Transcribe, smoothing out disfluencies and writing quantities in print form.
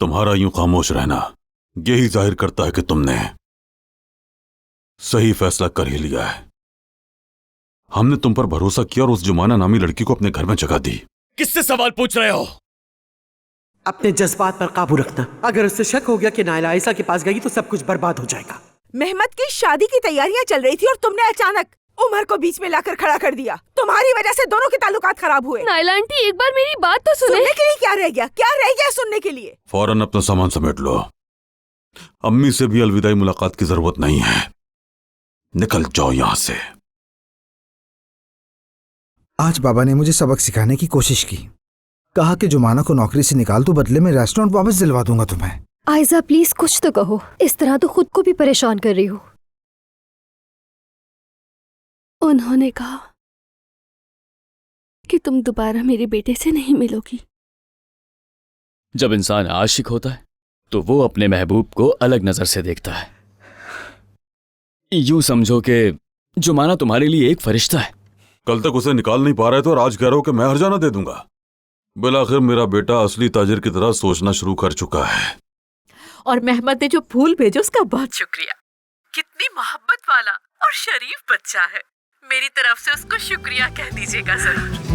तुम्हारा यूं खामोश रहना यही जाहिर करता है कि तुमने सही फैसला कर ही लिया है। हमने तुम पर भरोसा किया और उस जुमाना नामी लड़की को अपने घर में जगह दी। किससे सवाल पूछ रहे हो? अपने जज्बात पर काबू रखना। अगर उससे शक हो गया कि नायला आयशा के पास गई तो सब कुछ बर्बाद हो जाएगा। मेहमत की शादी की तैयारियां चल रही थी और तुमने अचानक उमर को बीच में लाकर खड़ा कर दिया। तुम्हारी वजह से दोनों के ताल्लुकात खराब हुए। नायला आंटी, एक बार मेरी बात तो सुने। सुनने के लिए क्या रह गया? क्या रह गया सुनने के लिए? फौरन अपना सामान समेट लो। अम्मी से भी अलविदाई मुलाकात की जरूरत नहीं है। निकल जाओ यहां से। आज बाबा ने मुझे सबक सिखाने की कोशिश की। कहा कि जुमाना को नौकरी से निकाल दो, बदले में रेस्टोरेंट वापस दिलवा दूंगा तुम्हें। आयजा प्लीज कुछ तो कहो, इस तरह तो खुद को भी परेशान कर रही हो। उन्होंने कहा कि तुम दोबारा मेरे बेटे से नहीं मिलोगी। जब इंसान आशिक होता है तो वो अपने महबूब को अलग नजर से देखता है। यूं समझो कि जुमाना तुम्हारे लिए एक फरिश्ता है। कल तक उसे निकाल नहीं पा रहे थे और आज कह रहे हो कि मैं हर्जाना दे दूंगा। बिलाखिर मेरा बेटा असली ताजिर की तरह सोचना शुरू कर चुका है। और मेहमत ने जो फूल भेजे उसका बहुत शुक्रिया। कितनी मोहब्बत वाला और शरीफ बच्चा है। मेरी तरफ से उसको शुक्रिया कह दीजिएगा जरूर।